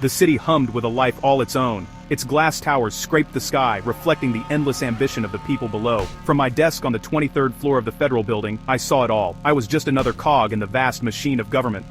The city hummed with a life all its own. Its glass towers scraped the sky, reflecting the endless ambition of the people below. From my desk on the 23rd floor of the Federal Building, I saw it all. I was just another cog in the vast machine of government.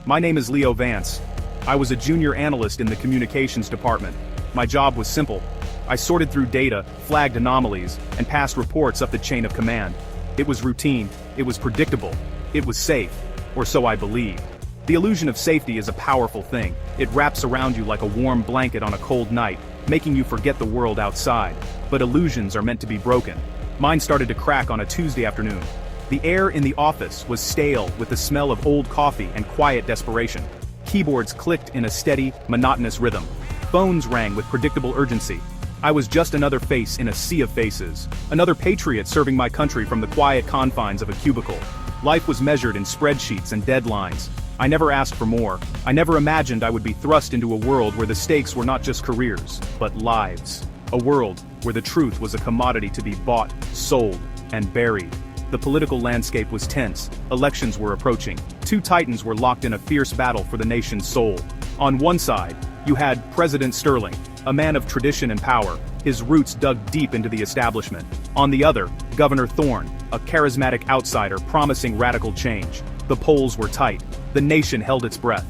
My name is Leo Vance. I was a junior analyst in the communications department. My job was simple. I sorted through data, flagged anomalies, and passed reports up the chain of command. It was routine, it was predictable, it was safe, or so I believed. The illusion of safety is a powerful thing. It wraps around you like a warm blanket on a cold night, making you forget the world outside. But illusions are meant to be broken. Mine started to crack on a Tuesday afternoon. The air in the office was stale with the smell of old coffee and quiet desperation. Keyboards clicked in a steady, monotonous rhythm. Phones rang with predictable urgency. I was just another face in a sea of faces. Another patriot serving my country from the quiet confines of a cubicle. Life was measured in spreadsheets and deadlines. I never asked for more. I never imagined I would be thrust into a world where the stakes were not just careers, but lives. A world where the truth was a commodity to be bought, sold, and buried. The political landscape was tense. Elections were approaching. Two titans were locked in a fierce battle for the nation's soul. On one side, you had President Sterling, a man of tradition and power, his roots dug deep into the establishment. On the other, Governor Thorne, a charismatic outsider promising radical change. The polls were tight. The nation held its breath.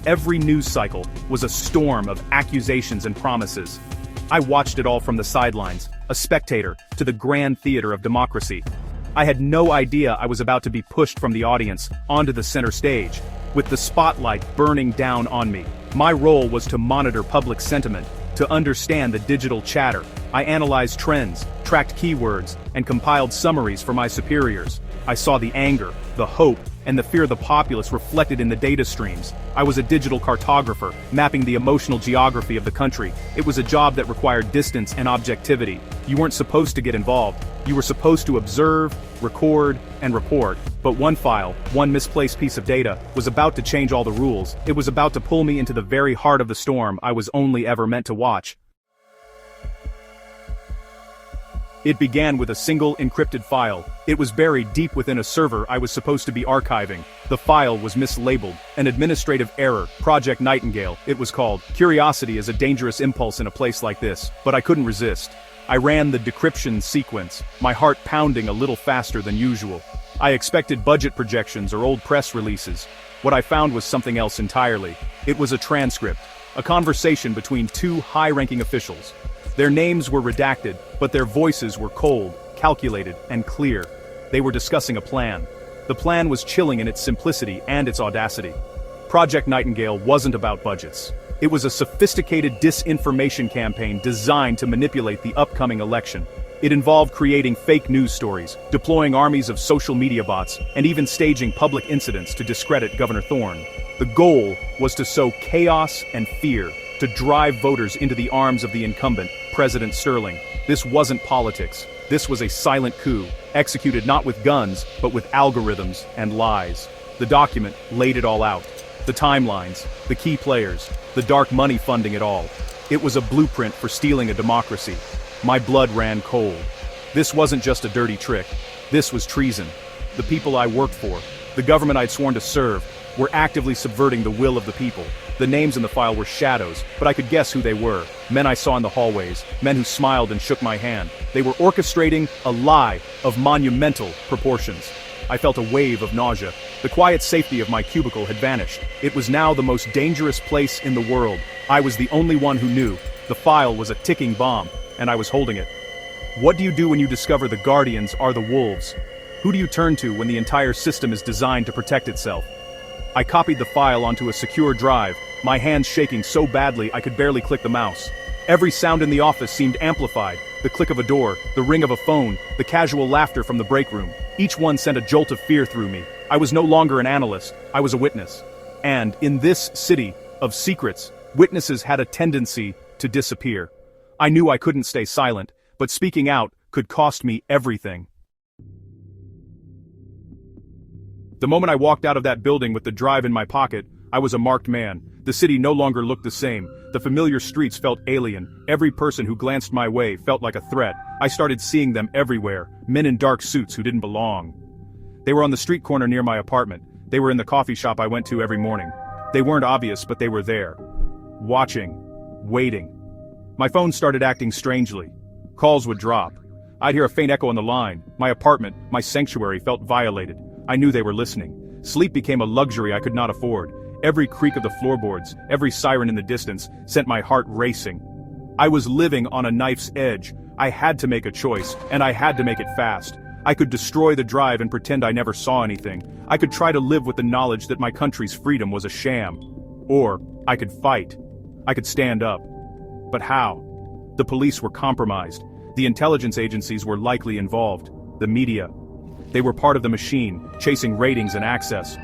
Every news cycle was a storm of accusations and promises. I watched it all from the sidelines, a spectator, to the grand theater of democracy. I had no idea I was about to be pushed from the audience onto the center stage, with the spotlight burning down on me. My role was to monitor public sentiment, to understand the digital chatter. I analyzed trends, tracked keywords, and compiled summaries for my superiors. I saw the anger, the hope, and the fear of the populace reflected in the data streams. I was a digital cartographer, mapping the emotional geography of the country. It was a job that required distance and objectivity. You weren't supposed to get involved. You were supposed to observe, record, and report. But one file, one misplaced piece of data, was about to change all the rules. It was about to pull me into the very heart of the storm I was only ever meant to watch. It began with a single encrypted file. It was buried deep within a server I was supposed to be archiving. The file was mislabeled. An administrative error, Project Nightingale, it was called. Curiosity is a dangerous impulse in a place like this, but I couldn't resist. I ran the decryption sequence, my heart pounding a little faster than usual. I expected budget projections or old press releases. What I found was something else entirely. It was a transcript, a conversation between two high-ranking officials. Their names were redacted, but their voices were cold, calculated, and clear. They were discussing a plan. The plan was chilling in its simplicity and its audacity. Project Nightingale wasn't about budgets. It was a sophisticated disinformation campaign designed to manipulate the upcoming election. It involved creating fake news stories, deploying armies of social media bots, and even staging public incidents to discredit Governor Thorne. The goal was to sow chaos and fear, to drive voters into the arms of the incumbent, President Sterling. This wasn't politics. This was a silent coup, executed not with guns, but with algorithms and lies. The document laid it all out. The timelines, the key players, the dark money funding it all. It was a blueprint for stealing a democracy. My blood ran cold. This wasn't just a dirty trick. This was treason. The people I worked for, the government I'd sworn to serve, were actively subverting the will of the people. The names in the file were shadows, but I could guess who they were. Men I saw in the hallways, men who smiled and shook my hand. They were orchestrating a lie of monumental proportions. I felt a wave of nausea. The quiet safety of my cubicle had vanished. It was now the most dangerous place in the world. I was the only one who knew. The file was a ticking bomb, and I was holding it. What do you do when you discover the guardians are the wolves? Who do you turn to when the entire system is designed to protect itself? I copied the file onto a secure drive, my hands shaking so badly I could barely click the mouse. Every sound in the office seemed amplified, the click of a door, the ring of a phone, the casual laughter from the break room. Each one sent a jolt of fear through me. I was no longer an analyst, I was a witness. And in this city of secrets, witnesses had a tendency to disappear. I knew I couldn't stay silent, but speaking out could cost me everything. The moment I walked out of that building with the drive in my pocket, I was a marked man. The city no longer looked the same. The familiar streets felt alien. Every person who glanced my way felt like a threat. I started seeing them everywhere, men in dark suits who didn't belong. They were on the street corner near my apartment. They were in the coffee shop I went to every morning. They weren't obvious, but they were there. watching, waiting. My phone started acting strangely. Calls would drop. I'd hear a faint echo on the line. My apartment, my sanctuary, felt violated. I knew they were listening. Sleep became a luxury I could not afford. Every creak of the floorboards, every siren in the distance, sent my heart racing. I was living on a knife's edge. I had to make a choice, and I had to make it fast. I could destroy the drive and pretend I never saw anything. I could try to live with the knowledge that my country's freedom was a sham. Or, I could fight. I could stand up. But how? The police were compromised. The intelligence agencies were likely involved. The media. They were part of the machine, chasing ratings and access.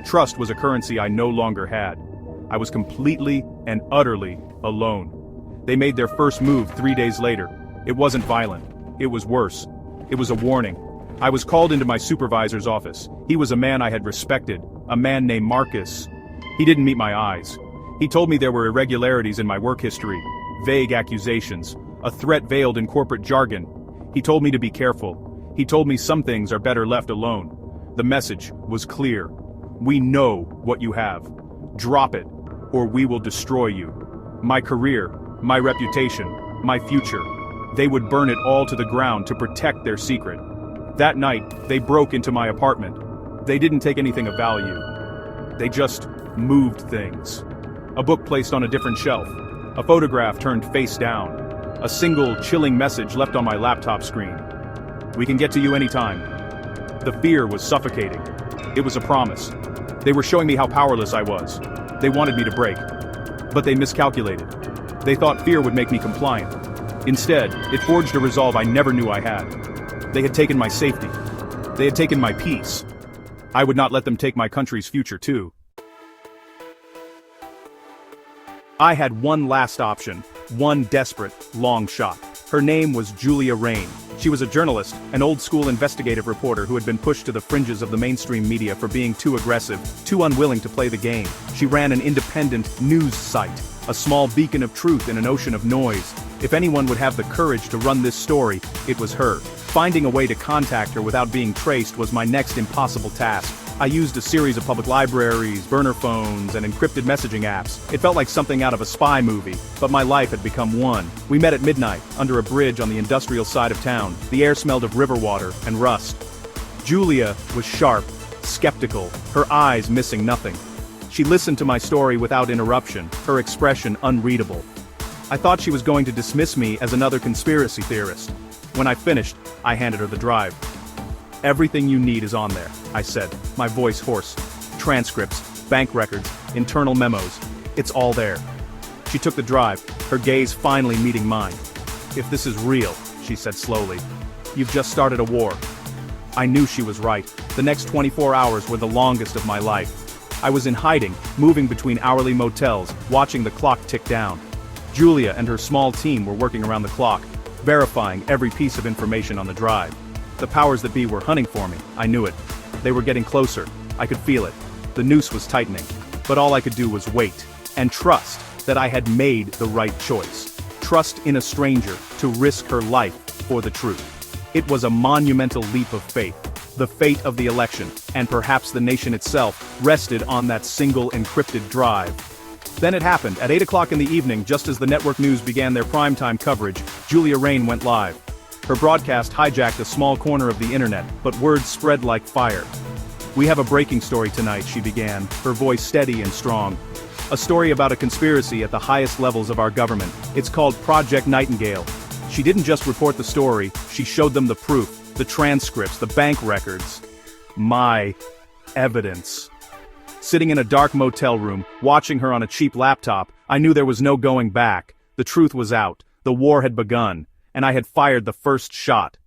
Trust was a currency I no longer had. I was completely and utterly alone. They made their first move 3 days later. It wasn't violent. It was worse. It was a warning. I was called into my supervisor's office. He was a man I had respected, a man named Marcus. He didn't meet my eyes. He told me there were irregularities in my work history, vague accusations, a threat veiled in corporate jargon. He told me to be careful. He told me some things are better left alone. The message was clear. We know what you have. Drop it, or we will destroy you. My career, my reputation, my future. They would burn it all to the ground to protect their secret. That night, they broke into my apartment. They didn't take anything of value. They just moved things. A book placed on a different shelf. A photograph turned face down. A single, chilling message left on my laptop screen. We can get to you anytime. The fear was suffocating. It was a promise. They were showing me how powerless I was. They wanted me to break. But they miscalculated. They thought fear would make me compliant. Instead, it forged a resolve I never knew I had. They had taken my safety. They had taken my peace. I would not let them take my country's future too. I had one last option, one desperate, long shot. Her name was Julia Rain. She was a journalist, an old-school investigative reporter who had been pushed to the fringes of the mainstream media for being too aggressive, too unwilling to play the game. She ran an independent news site, a small beacon of truth in an ocean of noise. If anyone would have the courage to run this story, it was her. Finding a way to contact her without being traced was my next impossible task. I used a series of public libraries, burner phones, and encrypted messaging apps. It felt like something out of a spy movie, but my life had become one. We met at midnight, under a bridge on the industrial side of town. The air smelled of river water and rust. Julia was sharp, skeptical, her eyes missing nothing. She listened to my story without interruption, her expression unreadable. I thought she was going to dismiss me as another conspiracy theorist. When I finished, I handed her the drive. Everything you need is on there, I said, my voice hoarse. Transcripts, bank records, internal memos. It's all there. She took the drive, her gaze finally meeting mine. If this is real, she said slowly, you've just started a war. I knew she was right. The next 24 hours were the longest of my life. I was in hiding, moving between hourly motels, watching the clock tick down. Julia and her small team were working around the clock, verifying every piece of information on the drive. The powers that be were hunting for me, I knew it. They were getting closer, I could feel it. The noose was tightening, but all I could do was wait, and trust that I had made the right choice. Trust in a stranger to risk her life for the truth. It was a monumental leap of faith. The fate of the election, and perhaps the nation itself, rested on that single encrypted drive. Then it happened, at 8 o'clock in the evening, just as the network news began their primetime coverage, Julia Rain went live. Her broadcast hijacked a small corner of the internet, but words spread like fire. We have a breaking story tonight, she began, her voice steady and strong. A story about a conspiracy at the highest levels of our government. It's called Project Nightingale. She didn't just report the story, she showed them the proof, the transcripts, the bank records. My evidence. Sitting in a dark motel room, watching her on a cheap laptop, I knew there was no going back. The truth was out, the war had begun, and I had fired the first shot.